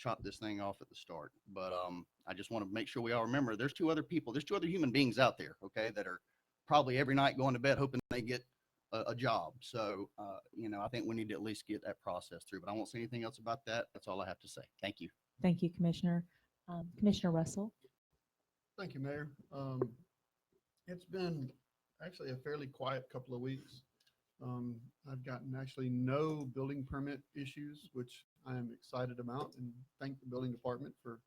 chop this thing off at the start. But I just want to make sure we all remember there's two other people, there's two other human beings out there, okay, that are probably every night going to bed hoping they get a job. So, I think we need to at least get that process through. But I won't say anything else about that. That's all I have to say. Thank you. Thank you, Commissioner. Commissioner Russell. Thank you, Mayor. It's been actually a fairly quiet couple of weeks. I've gotten actually no building permit issues, which I am excited about, and thank the building department for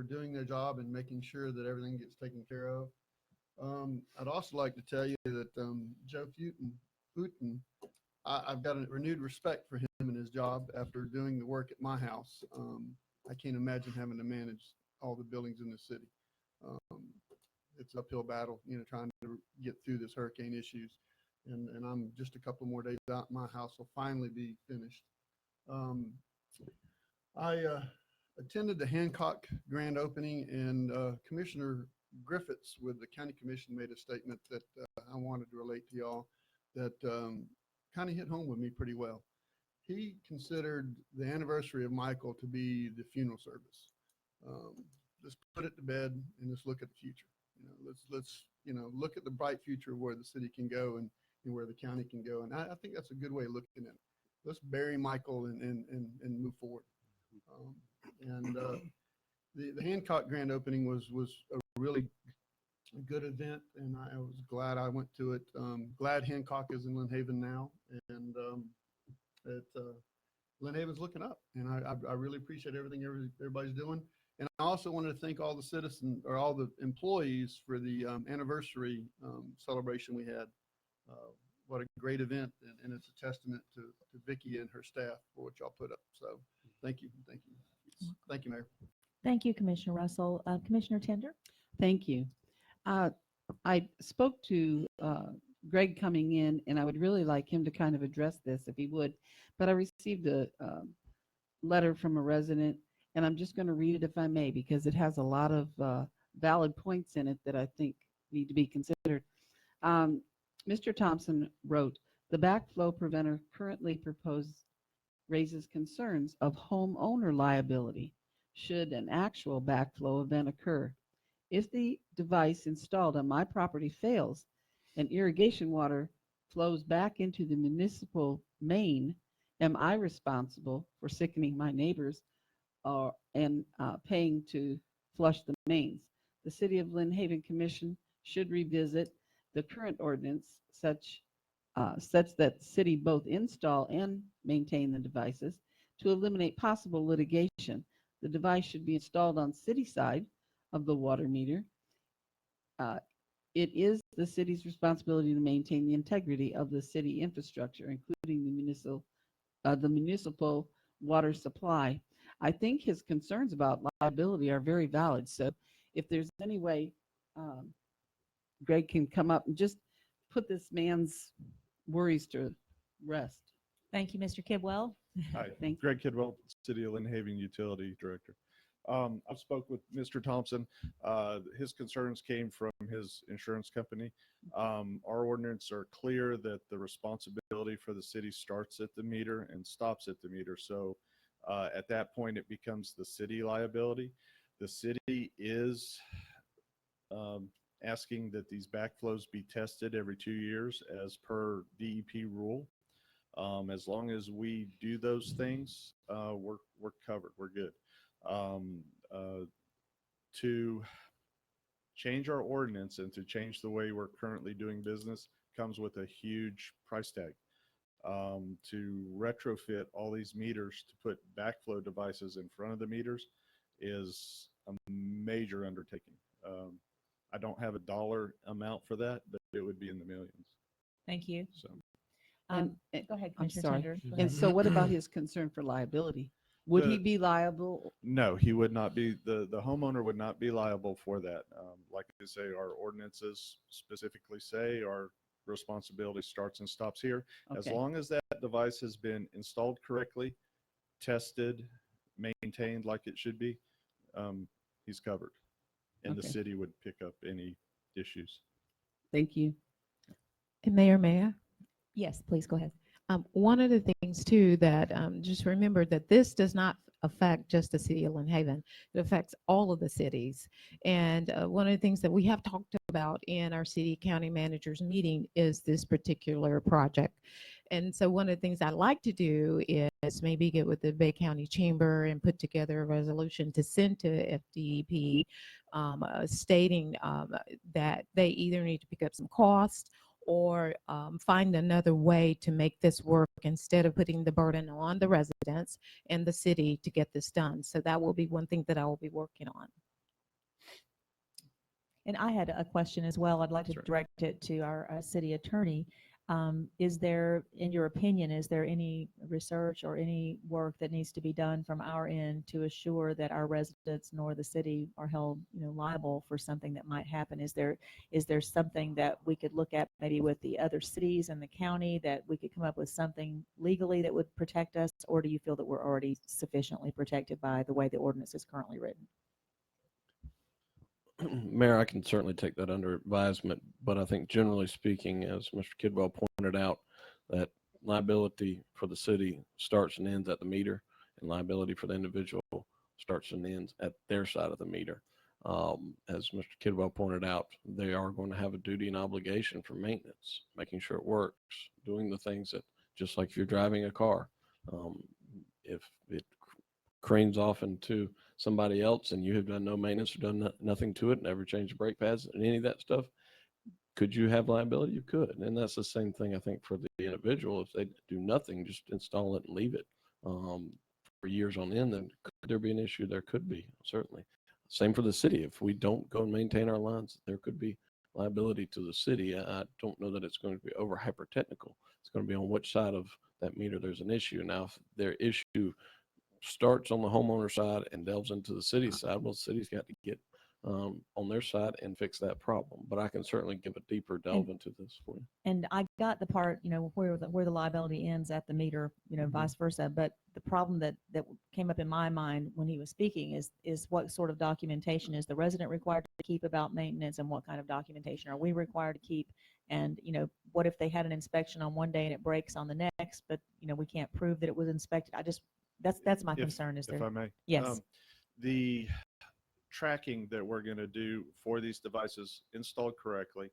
doing their job and making sure that everything gets taken care of. I'd also like to tell you that Joe Futon, I've got a renewed respect for him and his job after doing the work at my house. I can't imagine having to manage all the buildings in the city. It's an uphill battle, trying to get through this hurricane issues. And I'm just a couple more days out. My house will finally be finished. I attended the Hancock grand opening, and Commissioner Griffiths with the County Commission made a statement that I wanted to relate to y'all that kind of hit home with me pretty well. He considered the anniversary of Michael to be the funeral service. Just put it to bed and just look at the future. Let's look at the bright future of where the city can go and where the county can go. And I think that's a good way of looking at it. Let's bury Michael and move forward. The Hancock grand opening was a really good event, and I was glad I went to it. Glad Hancock is in Lynnhaven now, and Lynnhaven's looking up, and I really appreciate everything everybody's doing. And I also wanted to thank all the citizens or all the employees for the anniversary celebration we had. What a great event, and it's a testament to Vicki and her staff for what y'all put up. So thank you. Thank you, Mayor. Thank you, Commissioner Russell. Commissioner Tender. Thank you. I spoke to Greg coming in, and I would really like him to kind of address this if he would, but I received a letter from a resident, and I'm just going to read it if I may, because it has a lot of valid points in it that I think need to be considered. Mr. Thompson wrote, the backflow preventer currently proposed raises concerns of homeowner liability should an actual backflow event occur. If the device installed on my property fails and irrigation water flows back into the municipal main, am I responsible for sickening my neighbors and paying to flush the mains? The City of Lynnhaven Commission should revisit the current ordinance such that the city both install and maintain the devices to eliminate possible litigation. The device should be installed on city side of the water meter. It is the city's responsibility to maintain the integrity of the city infrastructure, including the municipal water supply. I think his concerns about liability are very valid. So if there's any way Greg can come up and just put this man's worries to rest. Thank you, Mr. Kidwell. Hi, Thank Greg Kidwell, City of Lynnhaven Utility Director. I spoke with Mr. Thompson. His concerns came from his insurance company. Our ordinance are clear that the responsibility for the city starts at the meter and stops at the meter. So at that point, it becomes the city liability. The city is asking that these backflows be tested every 2 years as per DEP rule. As long as we do those things, we're covered, we're good. To change our ordinance and to change the way we're currently doing business comes with a huge price tag. To retrofit all these meters to put backflow devices in front of the meters is a major undertaking. I don't have a dollar amount for that, but it would be in the millions. Thank you. So Go ahead, I'm Commissioner sorry. Tender. Go And ahead. so what about his concern for liability? Would he be liable? no, he would not be. The homeowner would not be liable for that. Like I say, our ordinances specifically say our responsibility starts and stops here. As Okay. long as that device has been installed correctly, tested, maintained like it should be, he's covered. And the Okay. city would pick up any issues. Thank you. And Mayor, may I? Yes, please go ahead. One of the things too that just remember that this does not affect just the city of Lynnhaven. It affects all of the cities. And one of the things that we have talked about in our city county managers meeting is this particular project. And so one of the things I'd like to do is maybe get with the Bay County Chamber and put together a resolution to send to FDEP stating that they either need to pick up some cost or find another way to make this work instead of putting the burden on the residents and the city to get this done. So that will be one thing that I will be working on. And I had a question as well. I'd like to Sure. direct it to our city attorney. Is there, in your opinion, is there any research or any work that needs to be done from our end to assure that our residents nor the city are held, liable for something that might happen? Is there something that we could look at maybe with the other cities and the county that we could come up with something legally that would protect us? Or do you feel that we're already sufficiently protected by the way the ordinance is currently written? Mayor, I can certainly take that under advisement, but I think generally speaking, as Mr. Kidwell pointed out, that liability for the city starts and ends at the meter, and liability for the individual starts and ends at their side of the meter. As Mr. Kidwell pointed out, they are going to have a duty and obligation for maintenance, making sure it works, doing the things that, just like if you're driving a car, if it cranes off into somebody else and you have done no maintenance or done nothing to it, never changed the brake pads and any of that stuff, could you have liability? You could. And that's the same thing, I think, for the individual. If they do nothing, just install it and leave it for years on end, then could there be an issue? There could be, certainly. Same for the city. If we don't go and maintain our lines, there could be liability to the city. I don't know that it's going to be over hyper technical. It's going to be on which side of that meter there's an issue. Now, if their issue starts on the homeowner side and delves into the city side, well, the city's got to get on their side and fix that problem. But I can certainly give a deeper delve into this for you. And I got the part, where the liability ends at the meter, vice versa. But the problem that came up in my mind when he was speaking is what sort of documentation is the resident required to keep about maintenance, and what kind of documentation are we required to keep? And, what if they had an inspection on one day and it breaks on the next, but, we can't prove that it was inspected? That's my concern. Is If there? I may. Yes. The tracking that we're going to do for these devices installed correctly,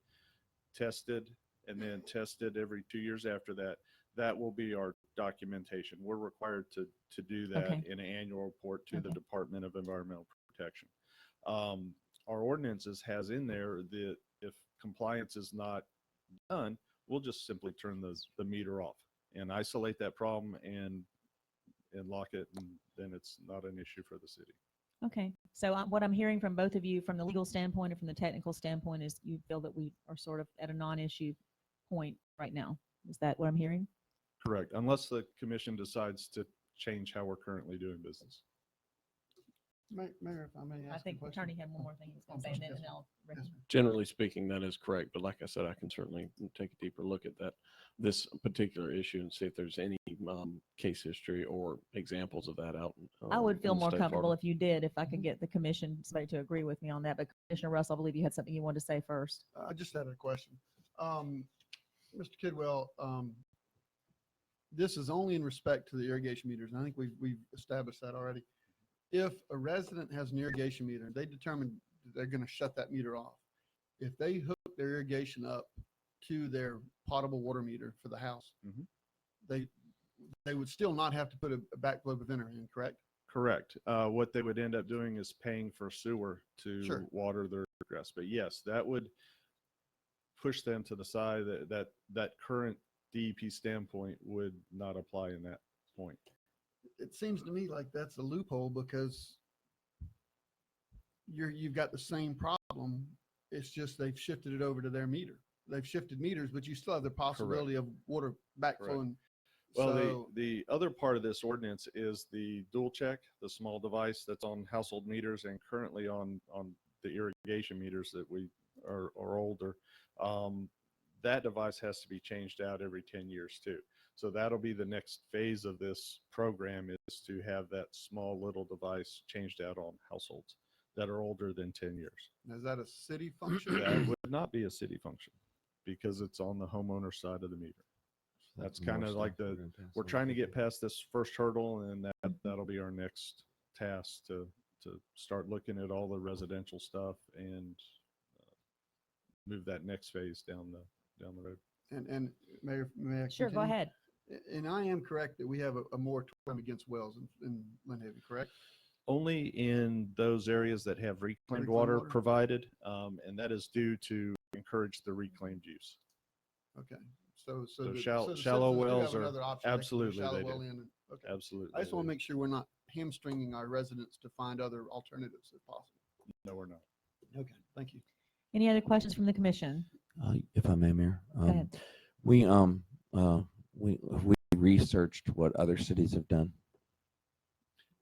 tested, and then tested every 2 years after that, that will be our documentation. We're required to do that Okay. in an annual report to the Okay. Department of Environmental Protection. Our ordinances has in there that if compliance is not done, we'll just simply turn the meter off and isolate that problem and lock it, and then it's not an issue for the city. Okay. So what I'm hearing from both of you, from the legal standpoint and from the technical standpoint, is you feel that we are sort of at a non-issue point right now. Is that what I'm hearing? Correct, unless the commission decides to change how we're currently doing business. Mayor, if I may ask I think a question. attorney had one more thing he was going to say, and then I'll. Yes, ma'am. Generally speaking, that is correct. But like I said, I can certainly take a deeper look at this particular issue and see if there's any case history or examples of that out. I would feel in the more state of comfortable Florida. if you did, if I could get the commission somebody to agree with me on that. But Commissioner Russell, I believe you had something you wanted to say first. I just had a question. Mr. Kidwell, this is only in respect to the irrigation meters, and I think we've established that already. If a resident has an irrigation meter, they determine that they're going to shut that meter off. If they hook their irrigation up to their potable water meter for the house, Mhm. they would still not have to put a backflow preventer in, correct? Correct. What they would end up doing is paying for sewer to Sure. water their grass. But yes, that would push them to the side that current DEP standpoint would not apply in that point. It seems to me like that's a loophole, because you've got the same problem. It's just they've shifted it over to their meter. They've shifted meters, but you still have the possibility of water backflowing. Well, So, the other part of this ordinance is the dual check, the small device that's on household meters and currently on the irrigation meters that we are older. That device has to be changed out every 10 years too. So that'll be the next phase of this program, is to have that small little device changed out on households that are older than 10 years. is that a city function? That would not be a city function because it's on the homeowner side of the meter. That's More kind of stuff like we're gonna pass we're on. trying to get past this first hurdle, and that'll be our next task to start looking at all the residential stuff and move that next phase down the road. And Mayor, may I Sure, go continue? ahead. And I am correct that we have a moratorium against wells in Lynnhaven, correct? Only in those areas that have reclaimed Reclaimed water water? provided, and that is due to encourage the reclaimed use. Okay. So So the shallow citizens do wells have are another option. They can put a absolutely shallow they well do. in and- Okay. Absolutely. I just they want to do. make sure we're not hamstringing our residents to find other alternatives if possible. No, we're not. Okay, thank you. Any other questions from the commission? If I may, Mayor, Go ahead. we we researched what other cities have done.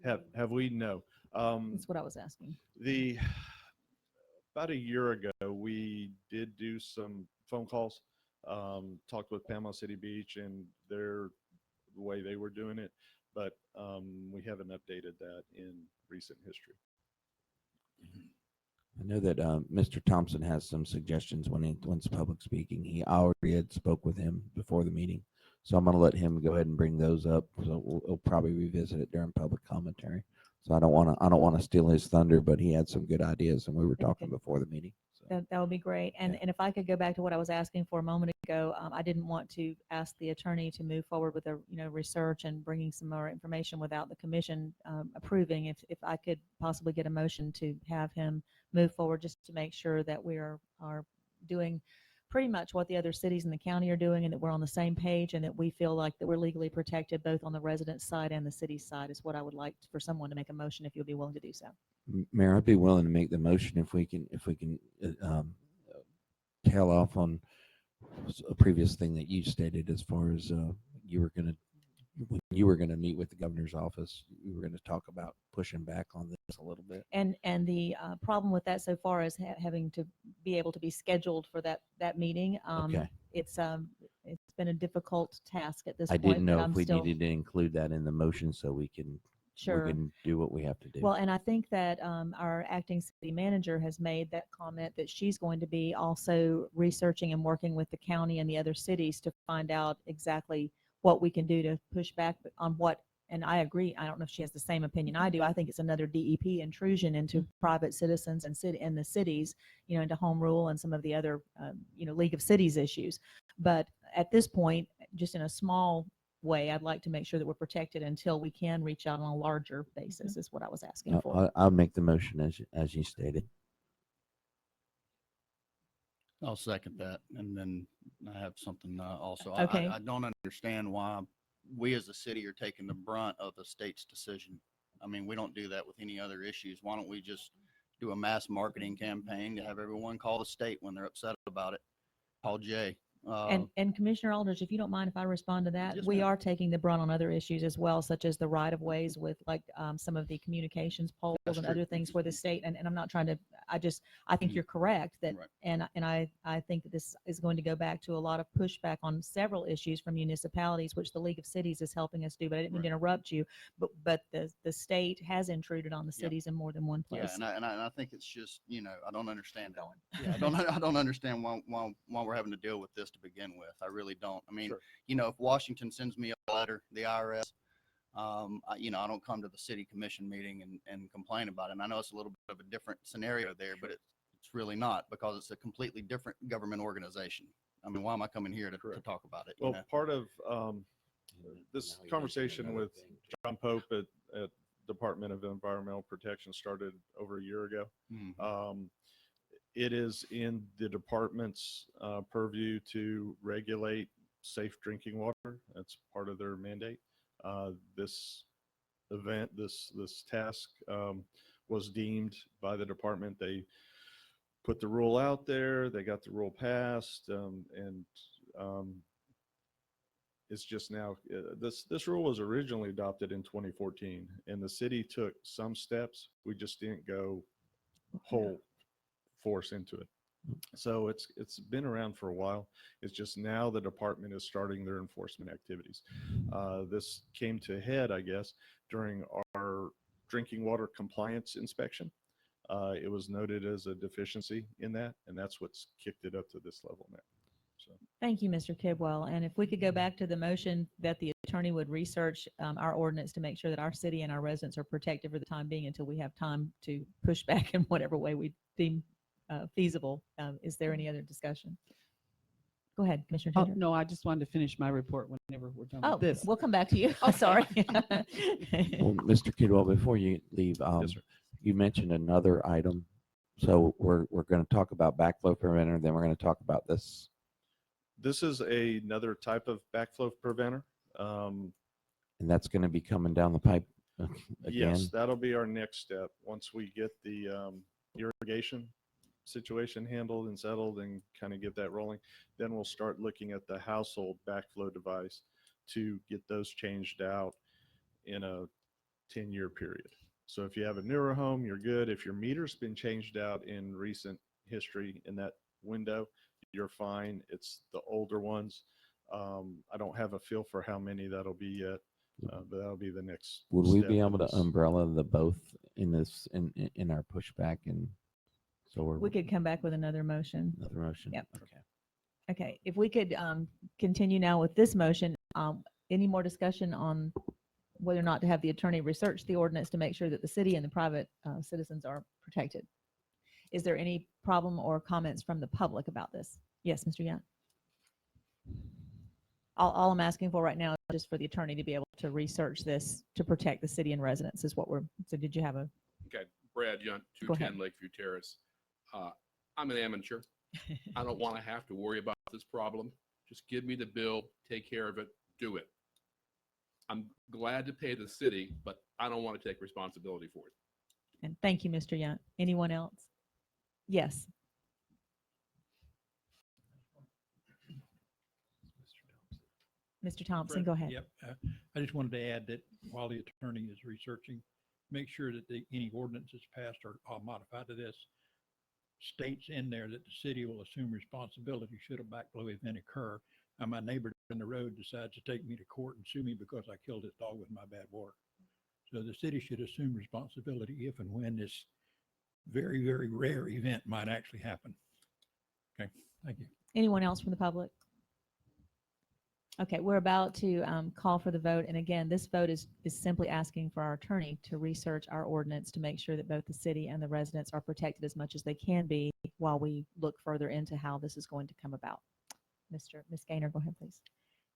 Have we? No. That's what I was asking. About a year ago, we did do some phone calls, talked with Panama City Beach and the way they were doing it, but we haven't updated that in recent history. I know that Mr. Thompson has some suggestions when's public speaking. He already had spoke with him before the meeting, so I'm going to let him go ahead and bring those up. So we'll probably revisit it during public commentary. So I don't want to steal his thunder, but he had some good ideas, and we were talking before the meeting. So. That would be great. And Yeah. and if I could go back to what I was asking for a moment ago, I didn't want to ask the attorney to move forward with a research and bringing some more information without the commission approving. If I could possibly get a motion to have him move forward, just to make sure that we are doing pretty much what the other cities in the county are doing, and that we're on the same page, and that we feel like that we're legally protected both on the resident side and the city side, is what I would like for someone to make a motion, if you'll be willing to do so. Mayor, I'd be willing to make the motion if we can tail off on a previous thing that you stated as far as when you were gonna meet with the governor's office, you were gonna talk about pushing back on this a little bit. And the problem with that so far is having to be able to be scheduled for that meeting. Okay. It's been a difficult task at this I point. didn't but know I'm if we still, needed to include that in the motion so we can do what we have to do. Well, and I think that our acting city manager has made that comment that she's going to be also researching and working with the county and the other cities to find out exactly what we can do to push back on what. And I agree. I don't know if she has the same opinion I do. I think it's another DEP intrusion into private citizens and the cities, into home rule and some of the other, League of Cities issues. But at this point, just in a small way, I'd like to make sure that we're protected until we can reach out on a larger basis, is what I was asking for. I'll make the motion as you stated. I'll second that. And then I have something also. Okay. I don't understand why we as a city are taking the brunt of the state's decision. I mean, we don't do that with any other issues. Why don't we just do a mass marketing campaign to have everyone call the state when they're upset about it? Call Jay. And Commissioner Aldridge, if you don't mind if I respond to that, Yes, we ma'am. are taking the brunt on other issues as well, such as the right of ways with some of the communications poles That's and true. other things for the state. And I'm not trying to, I think Mhm. you're correct that, Right. and I think that this is going to go back to a lot of pushback on several issues from municipalities, which the League of Cities is helping us do. But I didn't mean to interrupt you, but the state has intruded on the Yeah. cities in more than one Yeah, place. and I think it's just, I don't understand it. Yeah, I don't understand why we're having to deal with this to begin with. I really don't. I mean, Sure. if Washington sends me a letter, the IRS, I don't come to the city commission meeting and complain about it. And I know it's a little bit of a different scenario there, but it's really not, because it's a completely different government organization. I mean, why am I coming here to Correct. talk about it? Well, part of this conversation with John Pope at Department of Environmental Protection started over a year ago. Mhm. It is in the department's purview to regulate safe drinking water. That's part of their mandate. This event, this task was deemed by the department. They put the rule out there. They got the rule passed, and it's just now. This rule was originally adopted in 2014, and the city took some steps. We just didn't go whole force into it. So it's been around for a while. It's just now the department is starting their enforcement activities. This came to a head, I guess, during our drinking water compliance inspection. It was noted as a deficiency in that, and that's what's kicked it up to this level now. So Thank you, Mr. Kidwell. And if we could go back to the motion that the attorney would research our ordinance to make sure that our city and our residents are protected for the time being until we have time to push back in whatever way we deem feasible. Is there any other discussion? Go ahead, Commissioner Oh, Tender. no, I just wanted to finish my report whenever we're done Oh, with this. we'll come back to you. Okay. Sorry. Well, Mr. Kidwell, before you leave, yes, sir. you mentioned another item. So we're going to talk about backflow preventer, then we're going to talk about this. This is another type of backflow preventer. And that's going to be coming down the pipe again. Yes, that'll be our next step. Once we get the irrigation situation handled and settled and kind of get that rolling, then we'll start looking at the household backflow device to get those changed out in a 10-year period. So if you have a newer home, you're good. If your meter's been changed out in recent history in that window, you're fine. It's the older ones. I don't have a feel for how many that'll be yet, but that'll be the next. Would we step be in able to this. umbrella the both in this in our pushback? And so We could come back with another motion. another motion. Yep. Okay. Okay, if we could continue now with this motion, any more discussion on whether or not to have the attorney research the ordinance to make sure that the city and the private citizens are protected? Is there any problem or comments from the public about this? Yes, Mr. Young. All I'm asking for right now is just for the attorney to be able to research this to protect the city and residents is what we're, so did you have a? Okay, Brad Yunt, Go ahead. 210 Lakeview Terrace. I'm an amateur. I don't want to have to worry about this problem. Just give me the bill, take care of it, do it. I'm glad to pay the city, but I don't want to take responsibility for it. And thank you, Mr. Young. Anyone else? Yes. Mr. Thompson, go ahead. Yep. I just wanted to add that while the attorney is researching, make sure that any ordinances passed or modified to this states in there that the city will assume responsibility should a backflow event occur. And my neighbor down the road decides to take me to court and sue me because I killed his dog with my bad water. So the city should assume responsibility if and when this very, very rare event might actually happen. Okay, thank you. Anyone else from the public? Okay, we're about to call for the vote. And again, this vote is simply asking for our attorney to research our ordinance to make sure that both the city and the residents are protected as much as they can be while we look further into how this is going to come about. Ms. Gaynor, go ahead, please.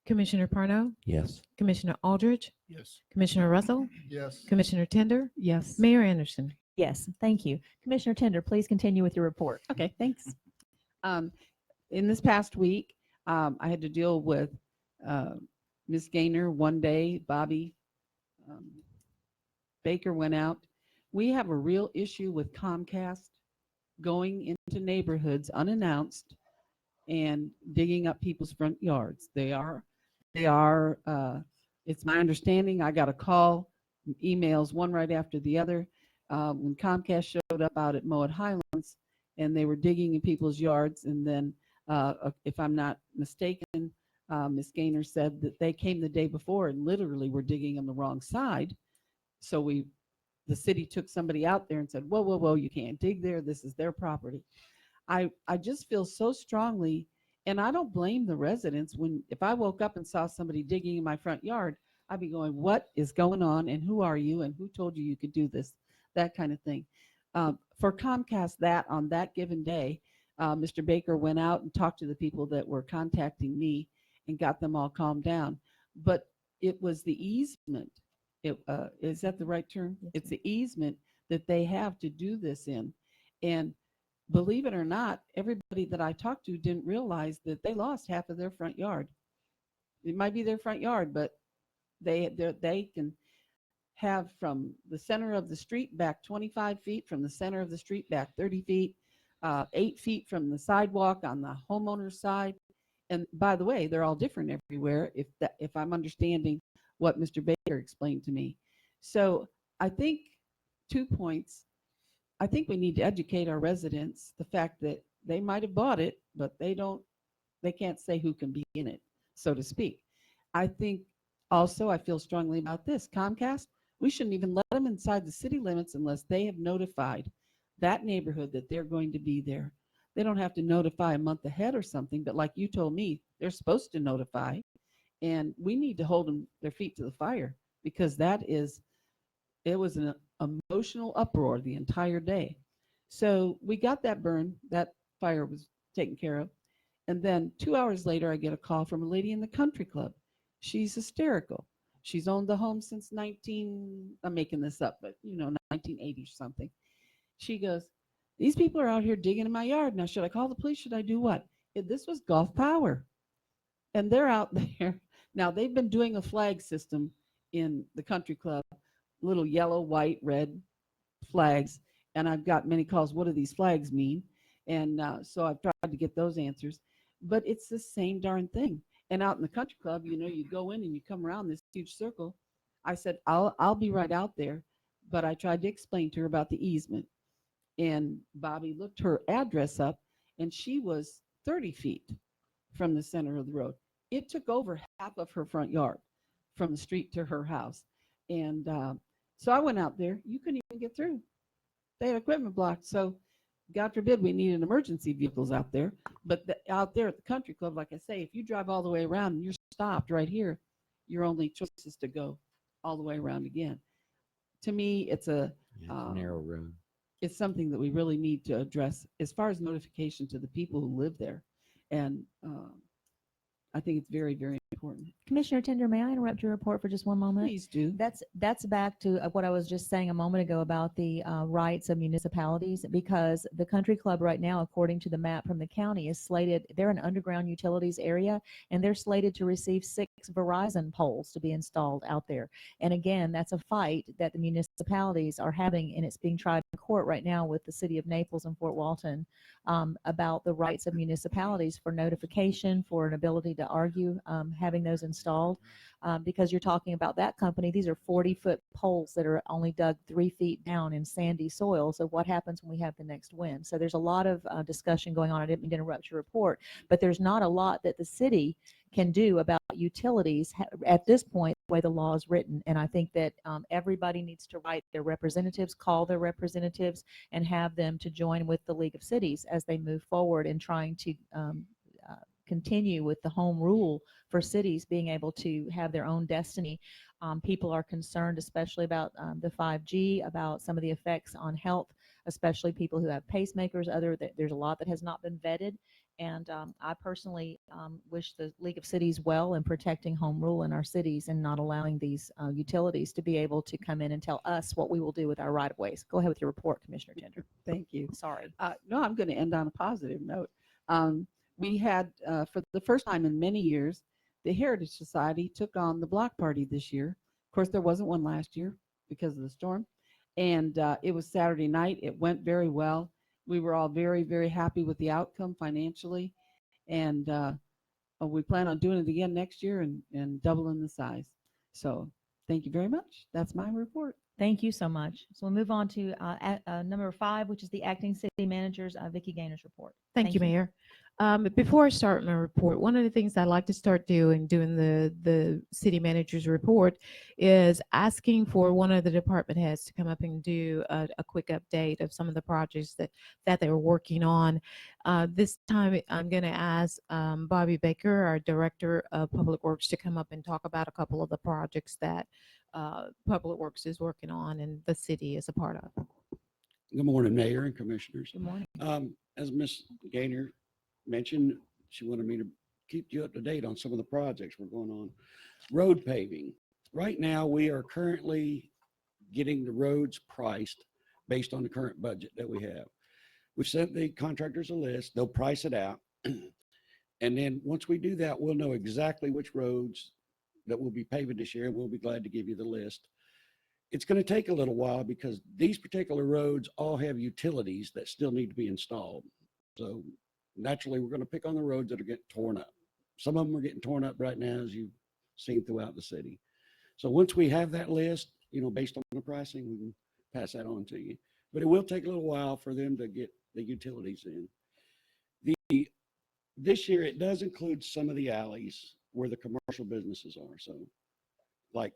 Commissioner Parno, Yes. Commissioner Aldridge, Yes. Commissioner Russell, Yes. Commissioner Tender, Yes. Mayor Anderson. Yes, thank you. Commissioner Tender, please continue with your report. Okay, thanks. In this past week, I had to deal with Ms. Gaynor one day, Bobby Baker went out. We have a real issue with Comcast going into neighborhoods unannounced and digging up people's front yards. It's my understanding, I got a call, emails, one right after the other, when Comcast showed up out at Mowat Highlands and they were digging in people's yards. And then, if I'm not mistaken, Ms. Gaynor said that they came the day before and literally were digging on the wrong side. So the city took somebody out there and said, whoa, whoa, whoa, you can't dig there. This is their property. I just feel so strongly, and I don't blame the residents. If I woke up and saw somebody digging in my front yard, I'd be going, what is going on? And who are you? And who told you you could do this? That kind of thing. For Comcast, that on that given day, Mr. Baker went out and talked to the people that were contacting me and got them all calmed down. But it was the easement. Is that the right term? Yes, It's the easement that they have to do this in. And believe it or not, everybody that I talked to didn't realize that they lost half of their front yard. It might be their front yard, but they can have from the center of the street back 25 feet, from the center of the street back 30 feet, 8 feet from the sidewalk on the homeowner's side. And by the way, they're all different everywhere, if I'm understanding what Mr. Baker explained to me. So I think 2 points. I think we need to educate our residents the fact that they might have bought it, but they can't say who can be in it, so to speak. I think also, I feel strongly about this. Comcast, we shouldn't even let them inside the city limits unless they have notified that neighborhood that they're going to be there. They don't have to notify a month ahead or something, but like you told me, they're supposed to notify. And we need to hold them their feet to the fire because it was an emotional uproar the entire day. So we got that burn, that fire was taken care of. And then 2 hours later, I get a call from a lady in the country club. She's hysterical. She's owned the home since I'm making this up, but 1980 or something. She goes, these people are out here digging in my yard. Now, should I call the police? Should I do what? This was Gulf Power. And they're out there. Now, they've been doing a flag system in the country club, little yellow, white, red flags. And I've got many calls. What do these flags mean? And so I've tried to get those answers. But it's the same darn thing. And out in the country club, you go in and you come around this huge circle. I said, I'll be right out there. But I tried to explain to her about the easement. And Bobby looked her address up, and she was 30 feet from the center of the road. It took over half of her front yard from the street to her house. And so I went out there. You couldn't even get through. They had equipment blocked. So God forbid we needed emergency vehicles out there. But out there at the country club, like I say, if you drive all the way around and you're stopped right here, your only choice is to go all the way around again. To me, it's a narrow road. It's something that we really need to address as far as notification to the people who live there. And I think it's very, very important. Commissioner Tender, may I interrupt your report for just one moment? Please do. That's back to what I was just saying a moment ago about the rights of municipalities, because the country club right now, according to the map from the county, is slated, they're an underground utilities area, and they're slated to receive 6 Verizon poles to be installed out there. And again, that's a fight that the municipalities are having, and it's being tried in court right now with the city of Naples and Fort Walton about the rights of municipalities for notification, for an ability to argue having those installed, because you're talking about that company. These are 40-foot poles that are only dug 3 feet down in sandy soil. So what happens when we have the next wind? So there's a lot of discussion going on. I didn't mean to interrupt your report, but there's not a lot that the city can do about utilities at this point, the way the law is written. And I think that everybody needs to write their representatives, call their representatives, and have them to join with the League of Cities as they move forward in trying to continue with the home rule for cities being able to have their own destiny. People are concerned, especially about the 5G, about some of the effects on health, especially people who have pacemakers. There's a lot that has not been vetted. And I personally wish the League of Cities well in protecting home rule in our cities and not allowing these utilities to be able to come in and tell us what we will do with our right-of-ways. Go ahead with your report, Commissioner Tender. Thank you. Sorry. No, I'm going to end on a positive note. We had, for the first time in many years, the Heritage Society took on the block party this year. Of course, there wasn't one last year because of the storm. And it was Saturday night. It went very well. We were all very, very happy with the outcome financially. And we plan on doing it again next year and doubling the size. So thank you very much. That's my report. Thank you so much. So we'll move on to number 5, which is the acting city manager's Vicki Gaynor's report. Thank you, Mayor. Before I start my report, one of the things I like to start doing the city manager's report is asking for one of the department heads to come up and do a quick update of some of the projects that they were working on. This time I'm going to ask Bobby Baker, our Director of Public Works, to come up and talk about a couple of the projects that Public Works is working on and the city is a part of. Good morning, Mayor and Commissioners. Good morning. As Ms. Gaynor mentioned, she wanted me to keep you up to date on some of the projects we're going on. Road paving. Right now, we are currently getting the roads priced based on the current budget that we have. We've sent the contractors a list. They'll price it out. And then once we do that, we'll know exactly which roads that we'll be paving this year. We'll be glad to give you the list. It's going to take a little while because these particular roads all have utilities that still need to be installed. So naturally, we're going to pick on the roads that are getting torn up. Some of them are getting torn up right now, as you've seen throughout the city. So once we have that list, based on the pricing, we can pass that on to you. But it will take a little while for them to get the utilities in. This year, it does include some of the alleys where the commercial businesses are. So like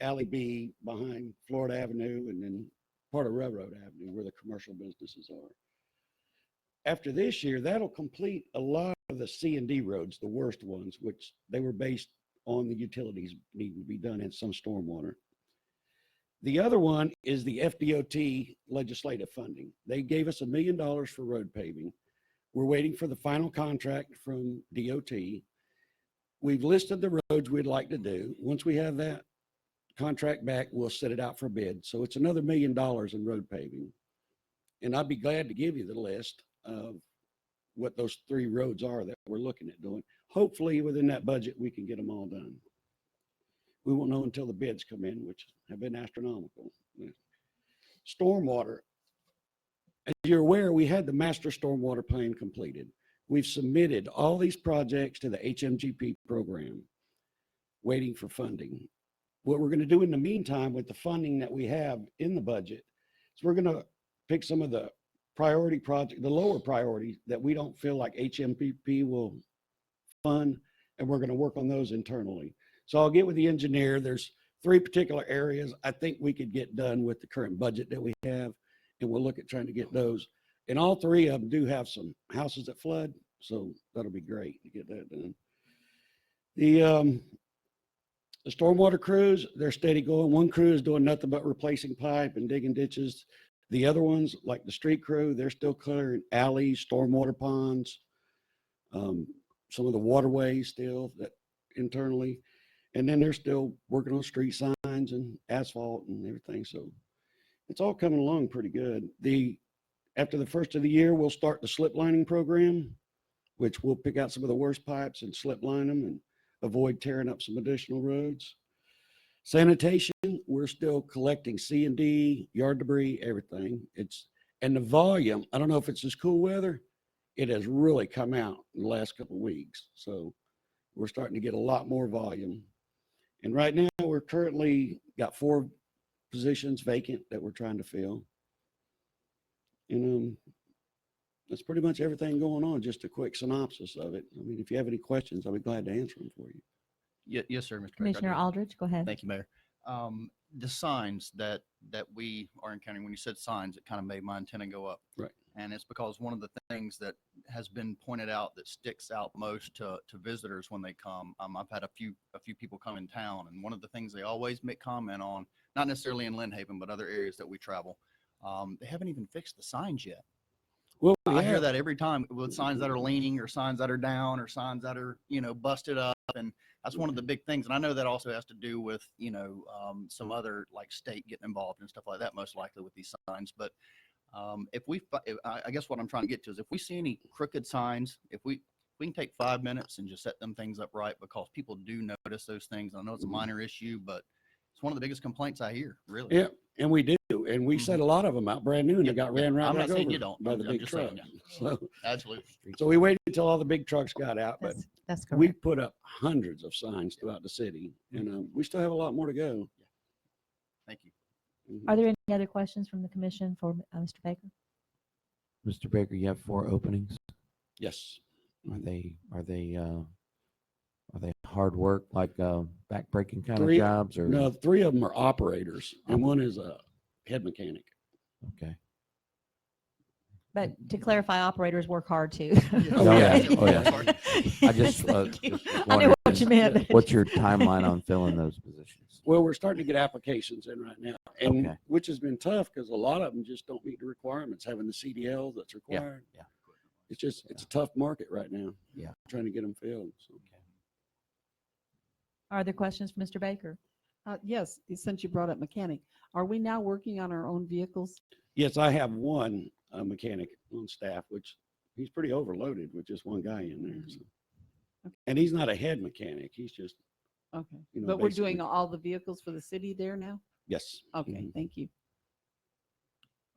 Alley B behind Florida Avenue and then part of Railroad Avenue where the commercial businesses are. after this year, that'll complete a lot of the C and D roads, the worst ones, which they were based on the utilities needing to be done in some stormwater. The other one is the FDOT legislative funding. They gave us $1 million for road paving. We're waiting for the final contract from DOT. We've listed the roads we'd like to do. Once we have that contract back, we'll set it out for bid. So it's another $1 million in road paving. And I'd be glad to give you the list of what those 3 roads are that we're looking at doing. Hopefully within that budget, we can get them all done. We won't know until the bids come in, which have been astronomical. Stormwater. As you're aware, we had the master stormwater plan completed. We've submitted all these projects to the HMGP program, waiting for funding. What we're going to do in the meantime with the funding that we have in the budget is we're going to pick some of the priority project, the lower priorities that we don't feel like HMPP will fund, and we're going to work on those internally. So I'll get with the engineer. There's 3 particular areas I think we could get done with the current budget that we have, and we'll look at trying to get those. And all 3 of them do have some houses that flood, so that'll be great to get that done. The stormwater crews, they're steady going. One crew is doing nothing but replacing pipe and digging ditches. The other ones, like the street crew, they're still clearing alleys, stormwater ponds, some of the waterways still that internally. And then they're still working on street signs and asphalt and everything. So it's all coming along pretty good. After the first of the year, we'll start the slip lining program, which we'll pick out some of the worst pipes and slip line them and avoid tearing up some additional roads. Sanitation, we're still collecting C&D, yard debris, everything. And the volume, I don't know if it's this cool weather, it has really come out in the last couple of weeks. So we're starting to get a lot more volume. And right now we're currently got 4 positions vacant that we're trying to fill. And that's pretty much everything going on. Just a quick synopsis of it. I mean, if you have any questions, I'll be glad to answer them for you. Yes, sir, Mr. Baker. Commissioner Aldridge, go ahead. Thank you, Mayor. The signs that we are encountering, when you said signs, it kind of made my antenna go up. Right. And it's because one of the things that has been pointed out that sticks out most to visitors when they come, I've had a few people come in town, and one of the things they always make comment on, not necessarily in Lynnhaven, but other areas that we travel, they haven't even fixed the signs yet. Well, I hear that every time with signs that are leaning or signs that are down or signs that are, busted up. And that's one of the big things. And I know that also has to do with, some other like state getting involved and stuff like that, most likely with these signs. But I guess what I'm trying to get to is if we see any crooked signs, if we can take 5 minutes and just set them things up right, because people do notice those things. I know it's a minor issue, but it's one of the biggest complaints I hear, really. Yeah, and we do. And we set a lot of them out brand new, and they got ran right I'm not back saying you over don't. by the I'm big just saying, trucks. So, Absolutely. so we waited until all the big trucks got out, but That's we correct. put up hundreds of signs throughout the city, and we still have a lot more to go. Thank you. Mhm. Are there any other questions from the commission for Mr. Baker? Mr. Baker, you have 4 openings. Yes. Are they hard work, like back-breaking kind of 3 jobs, or? No, 3 of them are operators, and one is a head mechanic. Okay. But to clarify, operators work hard too. Oh, yeah. Oh, yeah. I just, Thank you. just I knew wondered, what you meant. what's your timeline on filling those positions? Well, we're starting to get applications in right now, and Okay. which has been tough because a lot of them just don't meet the requirements, having the CDL that's required. Yeah. It's a tough market right now. Yeah. Trying to get them filled. So. Are there questions for Mr. Baker? Yes, since you brought up mechanic, are we now working on our own vehicles? Yes, I have one mechanic on staff, which he's pretty overloaded with just one guy in there. So. Okay. And he's not a head mechanic. He's just, Okay, you know, but we're doing basically- all the vehicles for the city there now? yes. Okay, Mhm. thank you.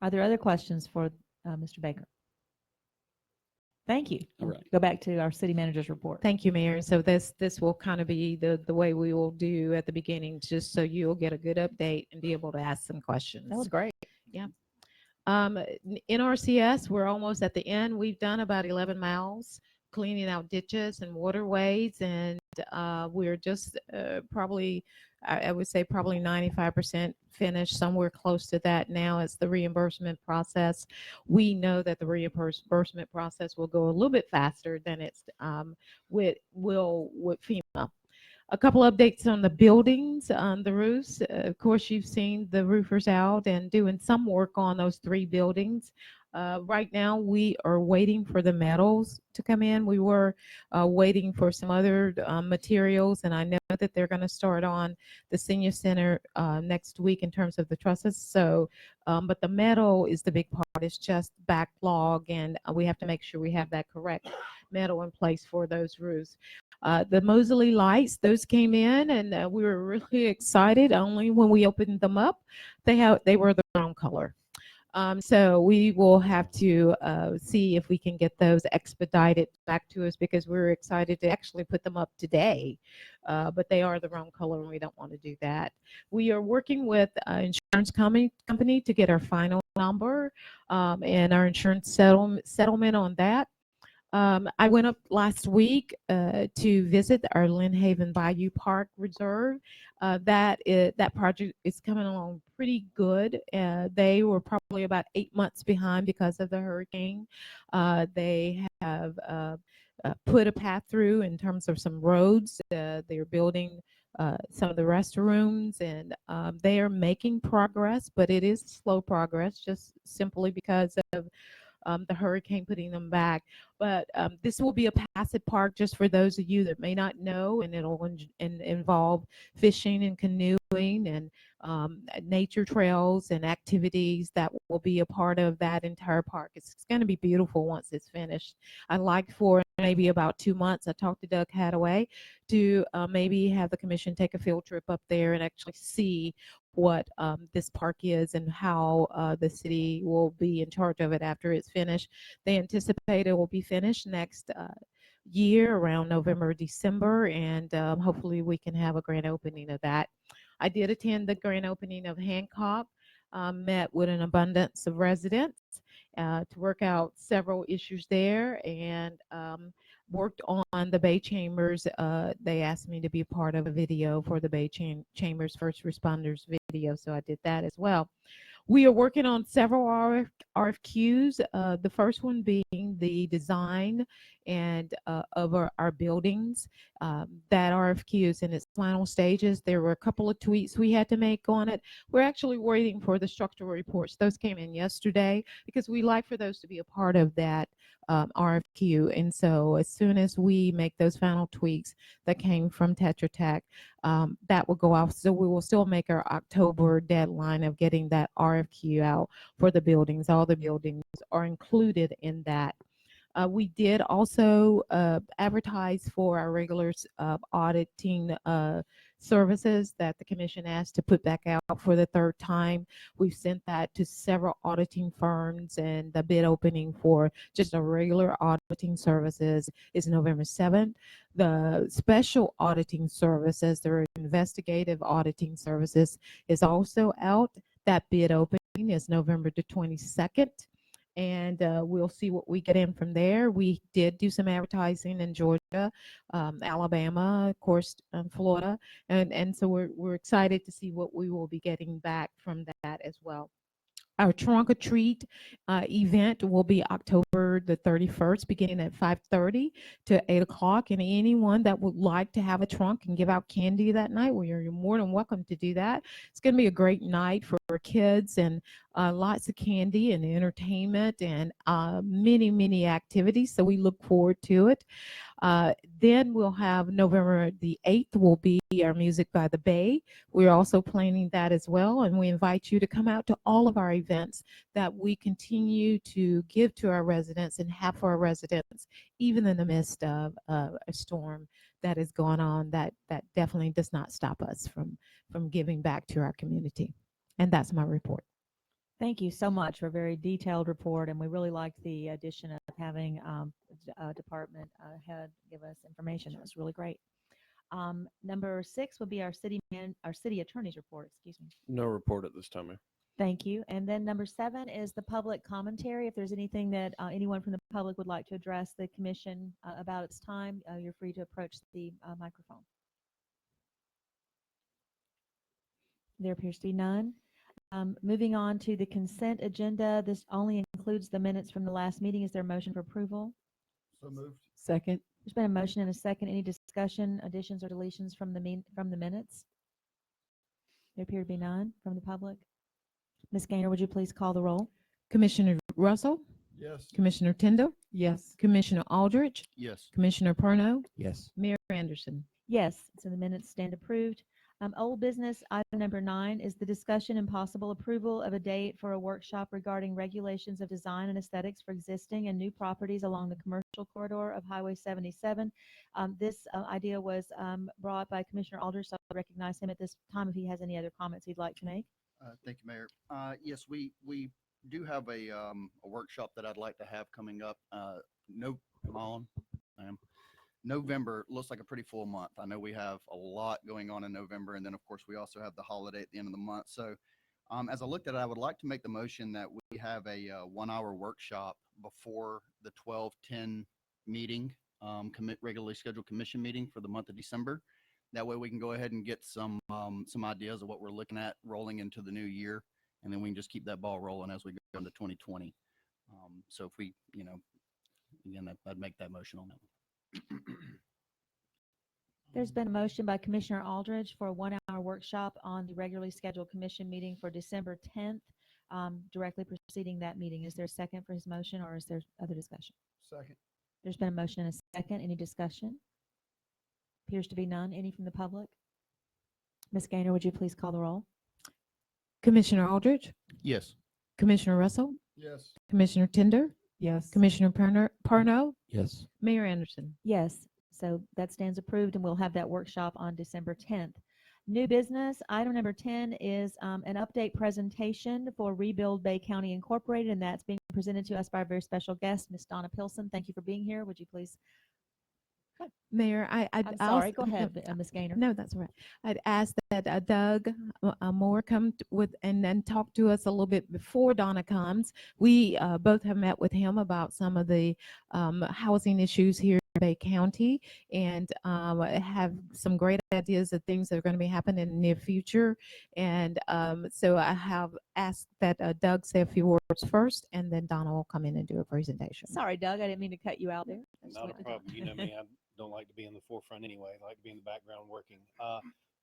Are there other questions for Mr. Baker? Thank you. All right. Go back to our city manager's report. Thank you, Mayor. So this will kind of be the way we will do at the beginning, just so you'll get a good update and be able to ask some questions. That was great. NRCS, we're almost at the end. We've done about 11 miles cleaning out ditches and waterways, and we're just probably I would say probably 95% finished, somewhere close to that now. It's the reimbursement process. We know that the reimbursement process will go a little bit faster than it's with FEMA. A couple updates on the buildings, on the roofs. Of course, you've seen the roofers out and doing some work on those 3 buildings. Right now, we are waiting for the metals to come in. We were waiting for some other materials, and I know that they're going to start on the senior center next week in terms of the trusses. So, but the metal is the big part. It's just backlog, and we have to make sure we have that correct metal in place for those roofs. The Moseley lights, those came in, and we were really excited. Only when we opened them up, they were the wrong color. So we will have to see if we can get those expedited back to us, because we're excited to actually put them up today, but they are the wrong color and we don't want to do that. We are working with insurance company to get our final number and our insurance settlement on that. I went up last week to visit our Lynnhaven Bayou Park Reserve. That project is coming along pretty good. They were probably about 8 months behind because of the hurricane. They have put a path through in terms of some roads. They're building some of the restrooms, and they are making progress, but it is slow progress, just simply because of the hurricane putting them back. But this will be a passive park, just for those of you that may not know, and it'll involve fishing and canoeing and nature trails and activities that will be a part of that entire park. It's going to be beautiful once it's finished. I'd like for maybe about 2 months, I talked to Doug Hadaway to maybe have the commission take a field trip up there and actually see what this park is and how the city will be in charge of it after it's finished. They anticipate it will be finished next year around November, December, and hopefully we can have a grand opening of that. I did attend the grand opening of Hancock, met with an abundance of residents to work out several issues there, and worked on the Bay Chambers. They asked me to be part of a video for the Bay Chambers First Responders video, so I did that as well. We are working on several RFQs, the first one being the design and of our buildings. That RFQ is in its final stages. There were a couple of tweaks we had to make on it. We're actually waiting for the structural reports. Those came in yesterday, because we like for those to be a part of that RFQ. And so as soon as we make those final tweaks that came from Tetra Tech, that will go off. So we will still make our October deadline of getting that RFQ out for the buildings. All the buildings are included in that. We did also advertise for our regular auditing services that the commission asked to put back out for the 3rd time. We've sent that to several auditing firms, and the bid opening for just a regular auditing services is November 7th. The special auditing services, the investigative auditing services, is also out. That bid opening is November the 22nd. And we'll see what we get in from there. We did do some advertising in Georgia, Alabama, of course, Florida, and so we're excited to see what we will be getting back from that as well. Our Trunk or Treat event will be October the 31st, beginning at 5:30 to 8 o'clock. And anyone that would like to have a trunk and give out candy that night, well, you're more than welcome to do that. It's going to be a great night for kids, and lots of candy and entertainment and many, many activities. So we look forward to it. Then we'll have November the 8th will be our Music by the Bay. We're also planning that as well, and we invite you to come out to all of our events that we continue to give to our residents and have for our residents, even in the midst of a storm that is going on. That definitely does not stop us from giving back to our community. And that's my report. Thank you so much for a very detailed report, and we really liked the addition of having a department head give us information. That was really great. Number 6 would be our city attorney's report. Excuse me. No report at this time, ma'am. Thank you. And then number 7 is the public commentary. If there's anything that anyone from the public would like to address the commission about its time, you're free to approach the microphone. There appears to be none. Moving on to the consent agenda, this only includes the minutes from the last meeting. Is there a motion for approval? So moved. Second. There's been a motion and a second. Any discussion, additions, or deletions from the minutes? There appear to be none from the public. Ms. Gaynor, would you please call the roll? Commissioner Russell, Yes. Commissioner Tindall, Yes. Commissioner Aldrich, Yes. Commissioner Perno, Yes. Mayor Anderson. Yes, so the minutes stand approved. Old business, item number 9 is the discussion and possible approval of a date for a workshop regarding regulations of design and aesthetics for existing and new properties along the commercial corridor of Highway 77. This idea was brought by Commissioner Aldrich, so I'll recognize him at this time if he has any other comments he'd like to make. Thank you, Mayor. Yes, we do have a workshop that I'd like to have coming up. Am I on? I am. November looks like a pretty full month. I know we have a lot going on in November, and then of course we also have the holiday at the end of the month. So as I looked at it, I would like to make the motion that we have a 1-hour workshop before the 12/10 meeting, regularly scheduled commission meeting for the month of December. That way we can go ahead and get some ideas of what we're looking at rolling into the new year, and then we can just keep that ball rolling as we go into 2020. So if we, again, I'd make that motion on that one. There's been a motion by Commissioner Aldridge for a 1-hour workshop on the regularly scheduled commission meeting for December 10th, directly preceding that meeting. Is there a second for his motion, or is there other discussion? Second. There's been a motion and a second. Any discussion? Appears to be none. Any from the public? Ms. Gaynor, would you please call the roll? Commissioner Aldrich, Yes. Commissioner Russell, Yes. Commissioner Tinder, Yes. Commissioner Perno, Yes. Mayor Anderson. Yes, so that stands approved, and we'll have that workshop on December 10th. New business, item number 10 is an update presentation for Rebuild Bay County Incorporated, and that's being presented to us by our very special guest, Ms. Donna Pilson. Thank you for being here. Would you please? Mayor, I'm sorry, go ahead, Ms. Gaynor. No, that's all right. I'd ask that Doug Moore come with and then talk to us a little bit before Donna comes. We both have met with him about some of the housing issues here in Bay County, and have some great ideas of things that are going to be happening in the near future. And so I have asked that Doug say a few words first, and then Donna will come in and do a presentation. Sorry, Doug, I didn't mean to cut you out there. I just Not went a to- problem. You know me, I don't like to be in the forefront anyway. I like to be in the background working.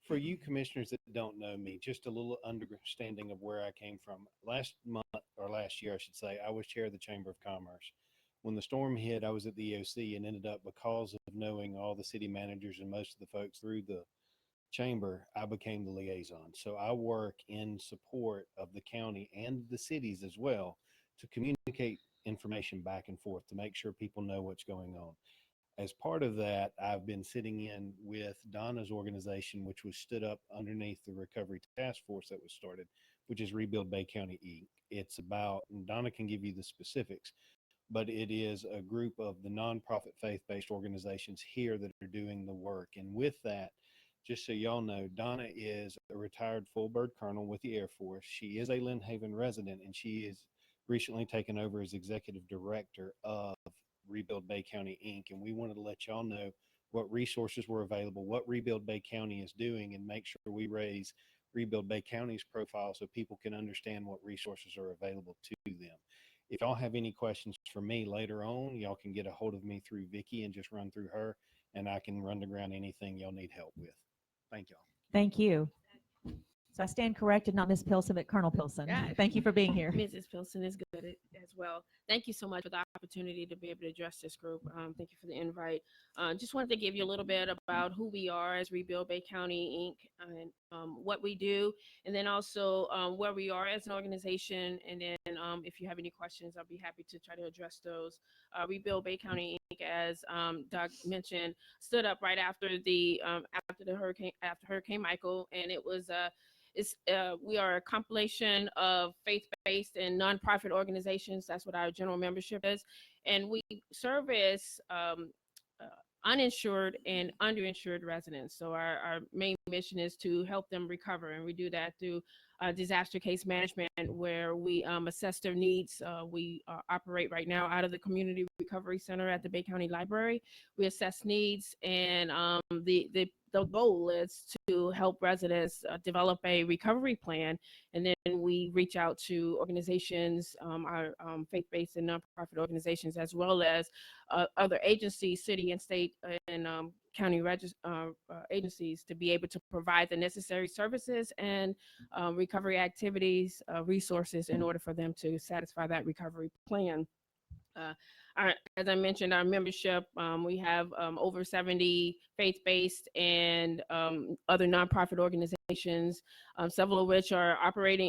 For you commissioners that don't know me, just a little understanding of where I came from. Last month, or last year, I should say, I was chair of the Chamber of Commerce. When the storm hit, I was at the EOC and ended up, because of knowing all the city managers and most of the folks through the chamber, I became the liaison. So I work in support of the county and the cities as well to communicate information back and forth to make sure people know what's going on. As part of that, I've been sitting in with Donna's organization, which was stood up underneath the Recovery Task Force that was started, which is Rebuild Bay County Inc. It's about, and Donna can give you the specifics, but it is a group of the nonprofit faith-based organizations here that are doing the work. And with that, just so y'all know, Donna is a retired full bird colonel with the Air Force. She is a Lynnhaven resident, and she is recently taken over as executive director of Rebuild Bay County Inc. And we wanted to let y'all know what resources were available, what Rebuild Bay County is doing, and make sure we raise Rebuild Bay County's profile so people can understand what resources are available to them. If y'all have any questions for me later on, y'all can get a hold of me through Vicky and just run through her, and I can run to ground anything y'all need help with. Thank y'all. Thank you. So I stand corrected, not Ms. Pilson, but Colonel Pilson. Yeah. Thank you for being here. Mrs. Pilson is good as well. Thank you so much for the opportunity to be able to address this group. Thank you for the invite. Just wanted to give you a little bit about who we are as Rebuild Bay County Inc. and what we do, and then also where we are as an organization. And then if you have any questions, I'll be happy to try to address those. Rebuild Bay County Inc., as Doug mentioned, stood up right after the Hurricane Michael, and it was we are a compilation of faith-based and nonprofit organizations. That's what our general membership is. And we service uninsured and underinsured residents. So our main mission is to help them recover. And we do that through disaster case management, where we assess their needs. We operate right now out of the Community Recovery Center at the Bay County Library. We assess needs, and the the goal is to help residents develop a recovery plan, and then we reach out to organizations, our faith-based and nonprofit organizations, as well as other agencies, city and state and county agencies, to be able to provide the necessary services and recovery activities, resources in order for them to satisfy that recovery plan. As I mentioned, our membership, we have over 70 faith-based and other nonprofit organizations, several of which are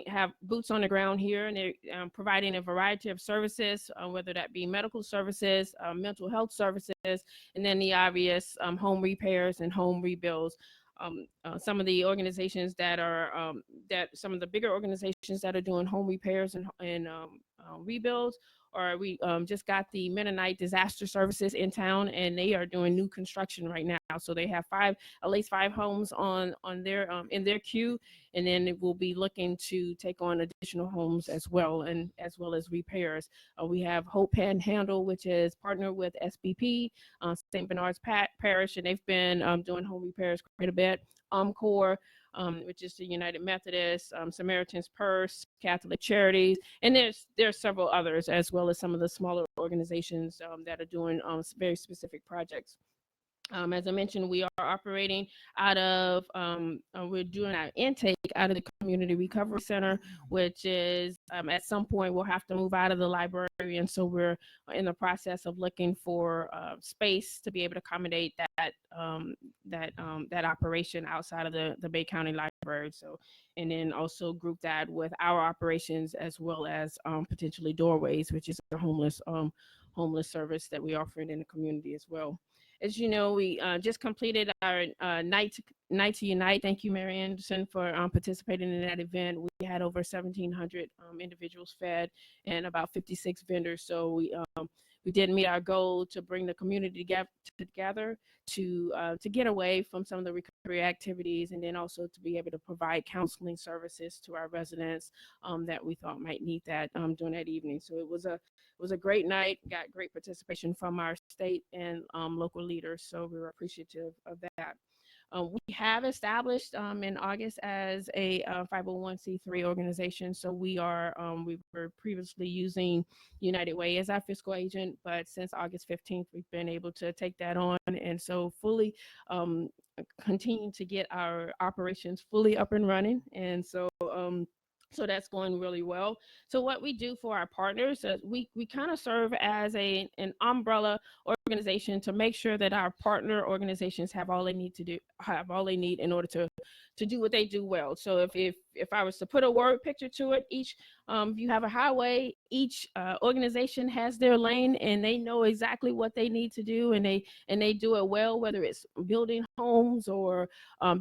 have boots on the ground here, and they're providing a variety of services, whether that be medical services, mental health services, and then the obvious home repairs and home rebuilds. Some of the organizations that are some of the bigger organizations that are doing home repairs and rebuilds, or we just got the Mennonite Disaster Services in town, and they are doing new construction right now. So they have at least five homes on their in their queue, and then it will be looking to take on additional homes as well, and as well as repairs. We have Hope Panhandle, which is partnered with SBP, St. Bernard's Parish, and they've been doing home repairs quite a bit. Encore, which is the United Methodist, Samaritan's Purse, Catholic Charities, and there's several others, as well as some of the smaller organizations that are doing very specific projects. As I mentioned, we are operating out of, we're doing our intake out of the Community Recovery Center, which is at some point we'll have to move out of the library. And so we're in the process of looking for space to be able to accommodate that operation outside of the Bay County Library. So, and then also group that with our operations, as well as potentially Doorways, which is a homeless service that we offer in the community as well. As you know, we just completed our Night to Unite. Thank you, Mary Anderson, for participating in that event. We had over 1,700 individuals fed and about 56 vendors. So we did meet our goal to bring the community together to get away from some of the recovery activities, and then also to be able to provide counseling services to our residents that we thought might need that during that evening. So it was a great night, got great participation from our state and local leaders. So we were appreciative of that. We have established in August as a 501c3 organization. So we were previously using United Way as our fiscal agent, but since August 15th, we've been able to take that on. And so fully continue to get our operations fully up and running. And so so that's going really well. So what we do for our partners, we kind of serve as an umbrella organization to make sure that our partner organizations have all they need in order to do what they do well. So if I was to put a word picture to it, if you have a highway, each organization has their lane, and they know exactly what they need to do, and they do it well, whether it's building homes or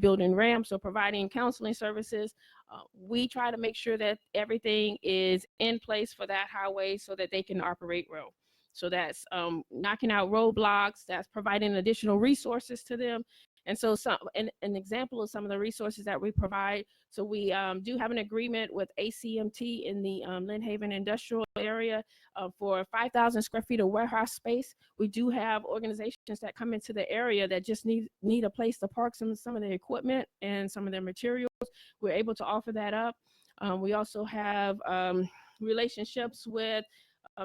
building ramps or providing counseling services. We try to make sure that everything is in place for that highway so that they can operate well. So that's knocking out roadblocks, that's providing additional resources to them. And so an example of some of the resources that we provide. So we do have an agreement with ACMT in the Lynnhaven industrial area for 5,000 square feet of warehouse space. We do have organizations that come into the area that just need a place to park some of their equipment and some of their materials. We're able to offer that up. We also have relationships with,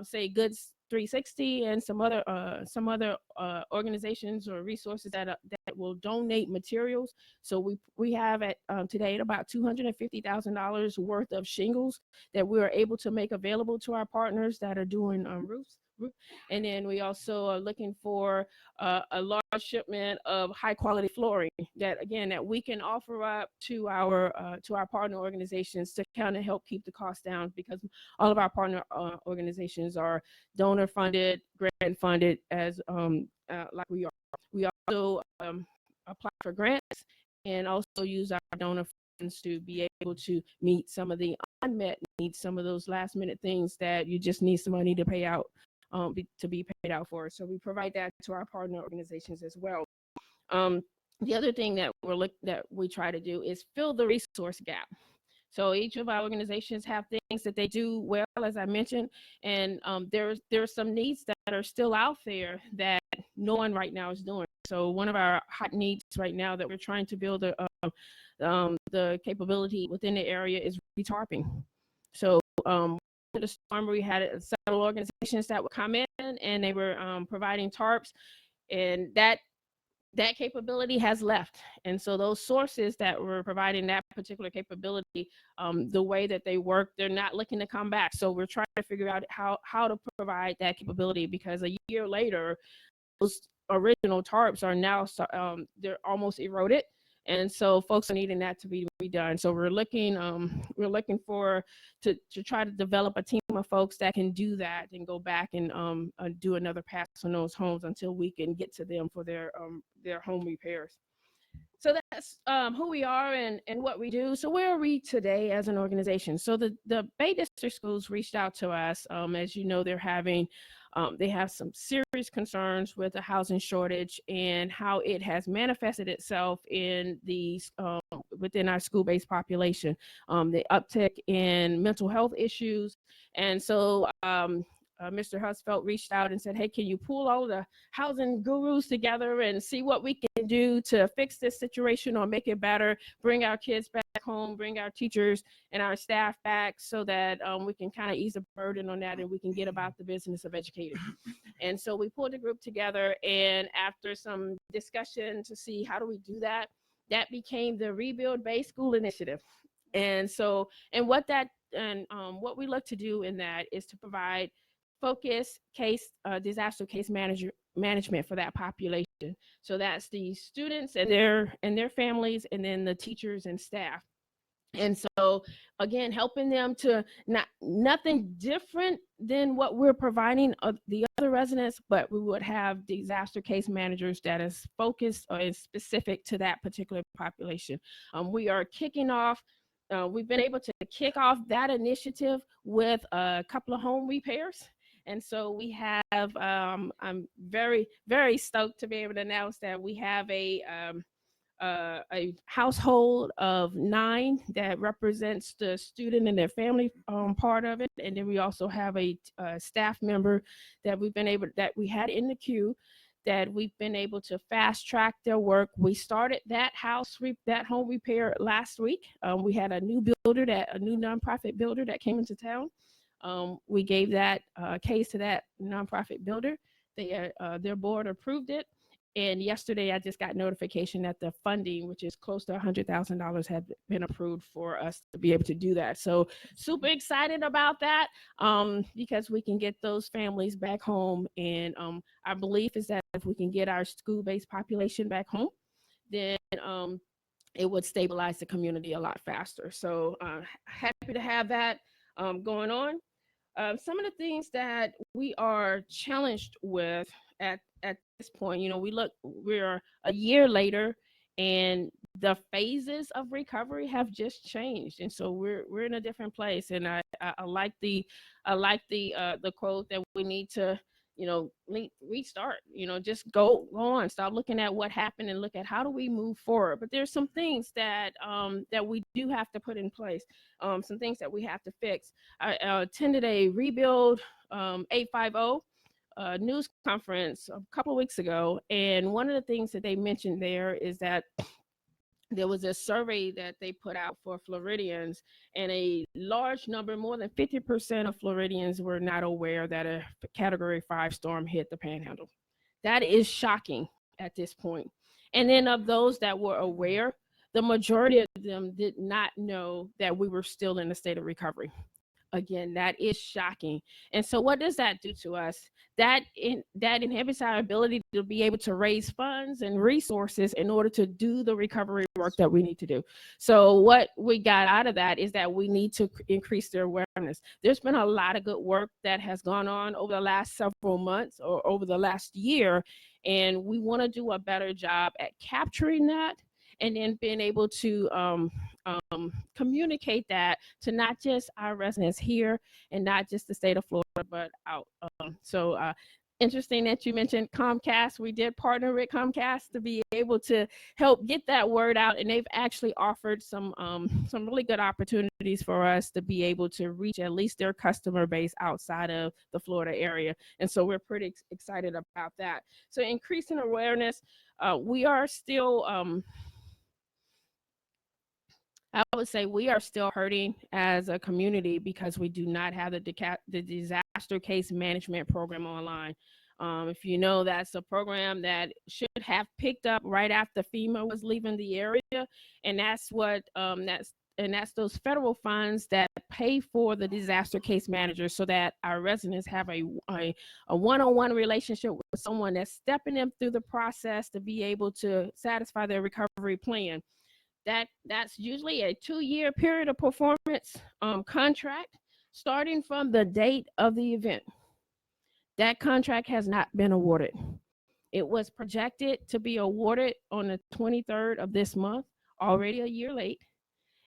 say, Goods 360 and some other organizations or resources that will donate materials. So we have at today about $250,000 worth of shingles that we are able to make available to our partners that are doing roofs. And then we also are looking for a large shipment of high quality flooring that we can offer up to our partner organizations to kind of help keep the cost down, because all of our partner organizations are donor funded, grant funded, as like we are. We also apply for grants and also use our donor funds to be able to meet some of the unmet needs, some of those last minute things that you just need some money to pay out. To be paid out for. So we provide that to our partner organizations as well. The other thing that we try to do is fill the resource gap. So each of our organizations have things that they do well, as I mentioned, and there are some needs that are still out there that no one right now is doing. so one of our hot needs right now that we're trying to build the capability within the area is retarping. So the storm, we had several organizations that would come in and they were providing tarps, and that capability has left. And so those sources that were providing that particular capability, the way that they work, they're not looking to come back. So we're trying to figure out how to provide that capability, because a year later, those original tarps are now, they're almost eroded. And so folks are needing that to be redone. So we're looking to try to develop a team of folks that can do that and go back and do another pass on those homes until we can get to them for their home repairs. So that's who we are and what we do. So where are we today as an organization? So the Bay District Schools reached out to us. As you know, they have some serious concerns with the housing shortage and how it has manifested itself in within our school-based population, the uptick in mental health issues. And so Mr. Husfeld reached out and said, hey, can you pull all the housing gurus together and see what we can do to fix this situation or make it better, bring our kids back home, bring our teachers and our staff back, so that we can kind of ease the burden on that and we can get about the business of educating. And so we pulled the group together, and after some discussion to see how do we do that, that became the Rebuild Bay School Initiative. And so, what we look to do in that is to provide focused disaster case management for that population. So that's the students and their families, and then the teachers and staff. And so again, helping them to nothing different than what we're providing the other residents, but we would have disaster case managers that is focused or is specific to that particular population. We are kicking off. We've been able to kick off that initiative with a couple of home repairs. And so we have, I'm very, very stoked to be able to announce that we have a household of 9 that represents the student and their family part of it. And then we also have a staff member that we had in the queue that we've been able to fast track their work. We started that home repair last week. We had a new nonprofit builder that came into town. We gave that case to that nonprofit builder. Their board approved it. And yesterday I just got notification that the funding, which is close to $100,000, had been approved for us to be able to do that. So super excited about that, because we can get those families back home. And our belief is that if we can get our school-based population back home, then it would stabilize the community a lot faster. So happy to have that going on. Some of the things that we are challenged with at this point, we're a year later, and the phases of recovery have just changed, and so we're in a different place. And I like the quote that we need to restart, just go on, stop looking at what happened and look at how do we move forward. But there's some things that we do have to put in place, some things that we have to fix. I attended a Rebuild 850 news conference a couple of weeks ago, and one of the things that they mentioned there is that there was a survey that they put out for Floridians, and a large number, more than 50% of Floridians, were not aware that a Category 5 storm hit the Panhandle. That is shocking at this point. And then of those that were aware, the majority of them did not know that we were still in a state of recovery. Again, that is shocking. And so what does that do to us? That inhibits our ability to be able to raise funds and resources in order to do the recovery work that we need to do. So what we got out of that is that we need to increase their awareness. There's been a lot of good work that has gone on over the last several months or over the last year, and we want to do a better job at capturing that and then being able to communicate that to not just our residents here and not just the state of Florida, but out. So interesting that you mentioned Comcast. We did partner with Comcast to be able to help get that word out, and they've actually offered some really good opportunities for us to be able to reach at least their customer base outside of the Florida area. And so we're pretty excited about that. So increasing awareness, we are still I would say we are still hurting as a community because we do not have the disaster case management program online. If you know, that's a program that should have picked up right after FEMA was leaving the area, and that's what that's those federal funds that pay for the disaster case manager, so that our residents have a one-on-one relationship with someone that's stepping them through the process to be able to satisfy their recovery plan. That's usually a 2-year period of performance contract starting from the date of the event. That contract has not been awarded. It was projected to be awarded on the 23rd of this month, already a year late,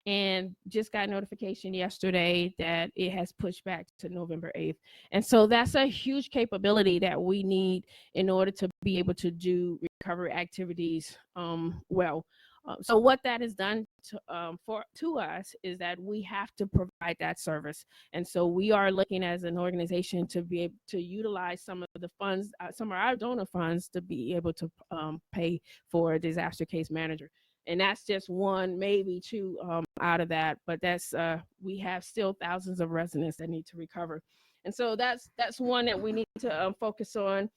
and just got notification yesterday that it has pushed back to November 8th. And so that's a huge capability that we need in order to be able to do recovery activities well. So what that has done to us is that we have to provide that service. And so we are looking as an organization to be able to utilize some of the funds, some of our donor funds, to be able to pay for a disaster case manager. And that's just one, maybe two out of that. But that's we have still thousands of residents that need to recover. And so that's one that we need to focus on.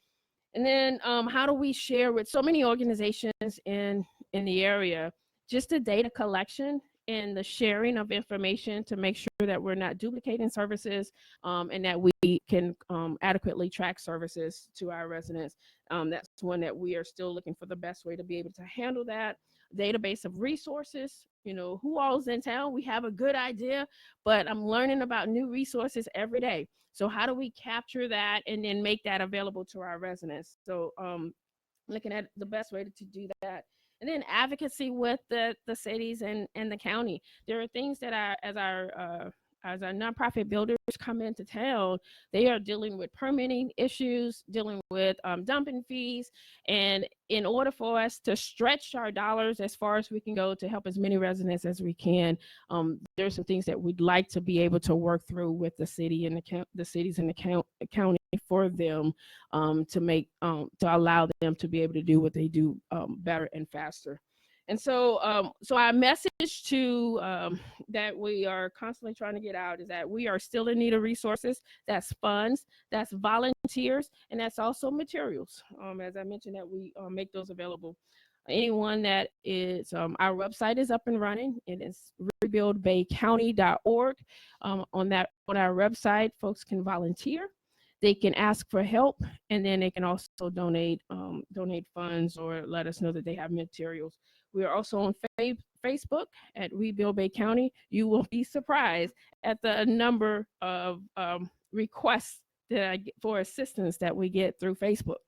And then how do we share with so many organizations in the area, just the data collection and the sharing of information to make sure that we're not duplicating services and that we can adequately track services to our residents. That's one that we are still looking for the best way to be able to handle that. Database of resources, who all's in town. We have a good idea, but I'm learning about new resources every day. So how do we capture that and then make that available to our residents? So looking at the best way to do that. And then advocacy with the cities and the county. There are things that as our nonprofit builders come into town, they are dealing with permitting issues, dealing with dumping fees. And in order for us to stretch our dollars as far as we can go to help as many residents as we can, there's some things that we'd like to be able to work through with the city and the cities and the county for them to make to allow them to be able to do what they do better and faster. And so so our message to that we are constantly trying to get out is that we are still in need of resources. That's funds, that's volunteers, and that's also materials. As I mentioned, that we make those available. Anyone that is, our website is up and running. It is rebuildbaycounty.org. On our website, folks can volunteer. They can ask for help, and then they can also donate funds or let us know that they have materials. We are also on Facebook at Rebuild Bay County. You will be surprised at the number of requests that I get for assistance that we get through Facebook.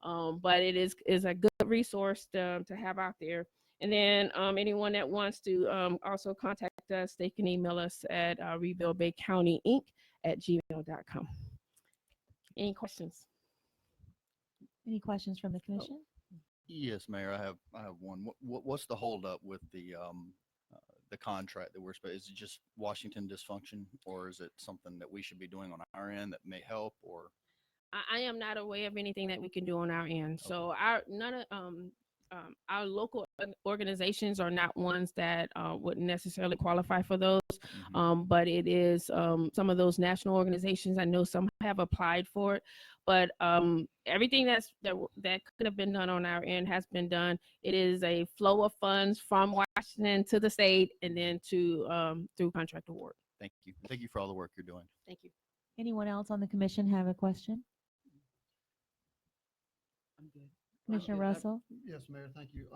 But it is a good resource to have out there. And then anyone that wants to also contact us, they can email us at rebuildbaycountyinc@gmail.com. Any questions? Any questions from the commission? Yes, Mayor, I have one. What's the holdup with the contract that we're supposed? Is it just Washington dysfunction, or is it something that we should be doing on our end that may help? Or I am not aware of anything that we can do on our end. So our local organizations are not ones that would necessarily qualify for those, but it is some of those national organizations. I know some have applied for it, but everything that could have been done on our end has been done. It is a flow of funds from Washington to the state and then to through contract award. Thank you. Thank you for all the work you're doing. Thank you. Anyone else on the commission have a question? I'm good. Commissioner Russell? Yes, Mayor, thank you.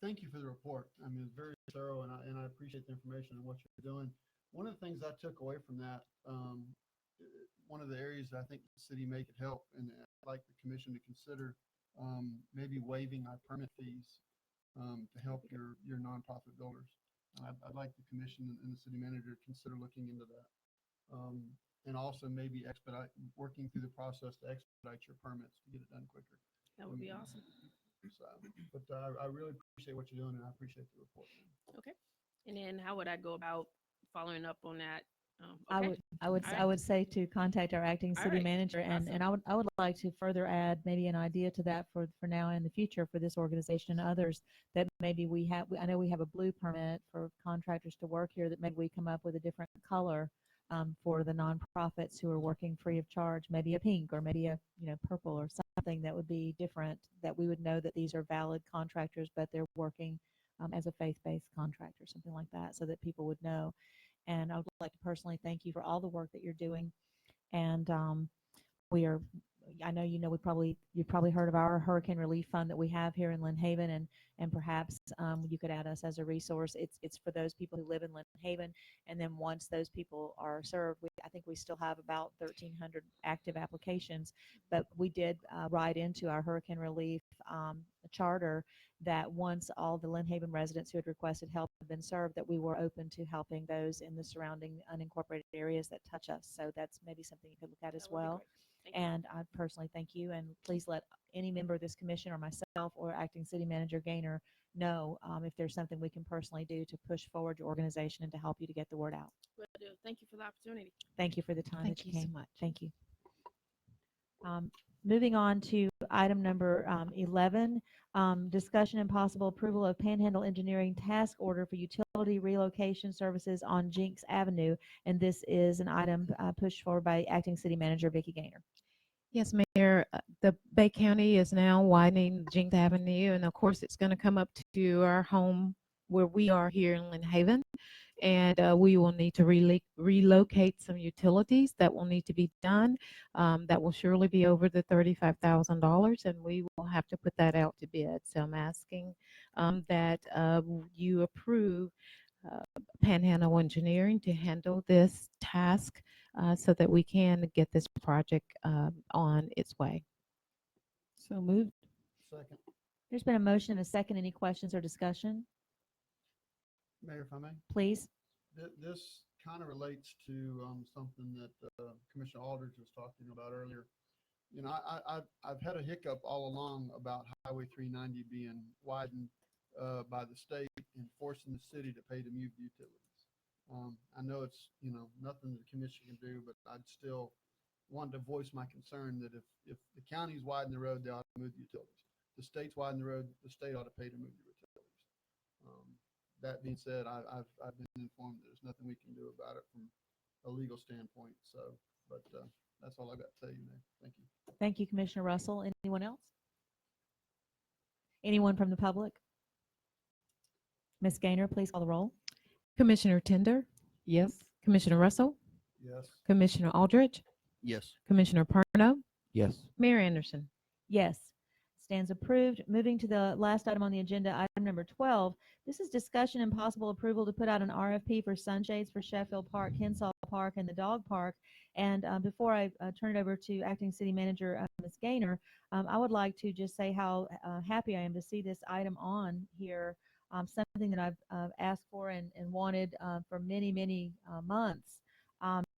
Thank you for the report. I mean, it's very thorough, and I appreciate the information and what you're doing. One of the things I took away from that, one of the areas that I think the city may could help, and I'd like the commission to consider maybe waiving our permit fees to help your nonprofit builders. I'd like the commission and the city manager to consider looking into that. and also maybe working through the process to expedite your permits to get it done quicker. That would be awesome. So, but I really appreciate what you're doing, and I appreciate the report. Okay. And then how would I go about following up on that? I Okay. would All I right. would say to contact our acting All city right. manager, and Awesome. I would like to further add maybe an idea to that for now and in the future for this organization and others, that maybe I know we have a blue permit for contractors to work here, that maybe we come up with a different color for the nonprofits who are working free of charge, maybe a pink or maybe a purple or something that would be different, that we would know that these are valid contractors, but they're working as a faith-based contractor, something like that, so that people would know. And I would like to personally thank you for all the work that you're doing. And we are, I know you've probably heard of our hurricane relief fund that we have here in Lynnhaven, and perhaps you could add us as a resource. It's for those people who live in Lynnhaven, and then once those people are served, I think we still have about 1,300 active applications. But we did write into our hurricane relief charter that once all the Lynnhaven residents who had requested help had been served, that we were open to helping those in the surrounding unincorporated areas that touch us. So that's maybe something you could look at as well. And I personally thank you, and please let any member of this commission or myself or acting city manager Gaynor know if there's something we can personally do to push forward your organization and to help you to get the word out. Will do. Thank you for the opportunity. Thank you for the time Thank that you you so came. much. Thank you. Moving on to item number 11, discussion and possible approval of Panhandle Engineering task order for utility relocation services on Jenks Avenue. And this is an item pushed forward by Acting City Manager Vicki Gaynor. Yes, Mayor, the Bay County is now widening Jenks Avenue, and of course, it's going to come up to our home where we are here in Lynnhaven. And we will need to relocate some utilities that will need to be done. That will surely be over the $35,000, and we will have to put that out to bid. So I'm asking that you approve Panhandle Engineering to handle this task so that we can get this project on its way. So moved. Second, There's been a motion and a second. Any questions or discussion? Mayor, if I may. Please. This kind of relates to something that Commissioner Aldridge was talking about earlier. You know, I've had a hiccup all along about Highway 390 being widened by the state and forcing the city to pay to move the utilities. I know it's, nothing the commission can do, but I'd still want to voice my concern that if the counties widen the road, they ought to move the utilities. The state's widen the road, the state ought to pay to move the utilities. That being said, I've been informed there's nothing we can do about it from a legal standpoint. So, but that's all I got to tell you, Mayor. Thank you. Thank you, Commissioner Russell. Anyone else? Anyone from the public? Ms. Gaynor, please call the roll. Commissioner Tender, Yes. Commissioner Russell, Yes. Commissioner Aldridge, Yes. Commissioner Parno, Yes. Mayor Anderson. Yes. Stands approved. Moving to the last item on the agenda, item number 12. This is discussion and possible approval to put out an RFP for sunshades for Sheffield Park, Kensal Park, and the dog park. And before I turn it over to Acting City Manager Ms. Gaynor, I would like to just say how happy I am to see this item on here. Something that I've asked for and wanted for many, many months.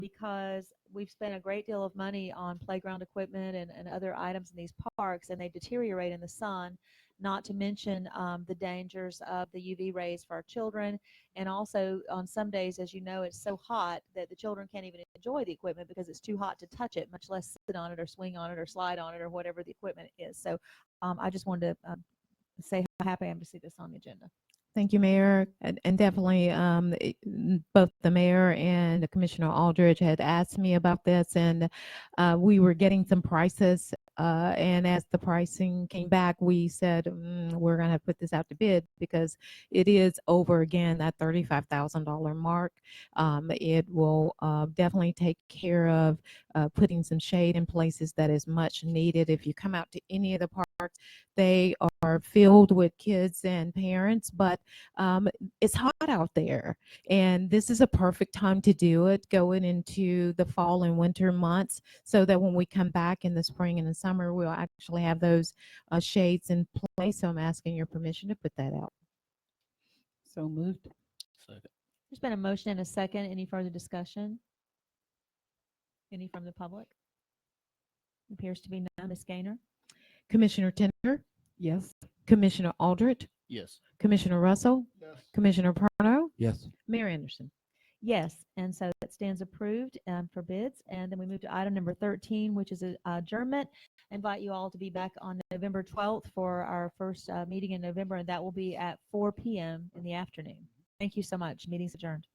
Because we've spent a great deal of money on playground equipment and other items in these parks, and they deteriorate in the sun, not to mention the dangers of the UV rays for our children. And also on some days, as you know, it's so hot that the children can't even enjoy the equipment because it's too hot to touch it, much less sit on it or swing on it or slide on it or whatever the equipment is. So I just wanted to say how happy I am to see this on the agenda. Thank you, Mayor. And definitely both the mayor and Commissioner Aldridge had asked me about this, and we were getting some prices. And as the pricing came back, we said, we're going to put this out to bid because it is over, again, that $35,000 mark. It will definitely take care of putting some shade in places that is much needed. If you come out to any of the parks, they are filled with kids and parents, but it's hot out there, and this is a perfect time to do it, going into the fall and winter months, so that when we come back in the spring and the summer, we'll actually have those shades in place. So I'm asking your permission to put that out. So moved. Second. There's been a motion and a second. Any further discussion? Any from the public? Appears to be none. Ms. Gaynor? Commissioner Tender, Yes. Commissioner Aldrich, Yes. Commissioner Russell, Yes. Commissioner Parno, Yes. Mayor Anderson. Yes, and so that stands approved for bids. And then we move to item number 13, which is adjournment. I invite you all to be back on November 12th for our first meeting in November, and that will be at 4 p.m. in the afternoon. Thank you so much. Meeting's adjourned.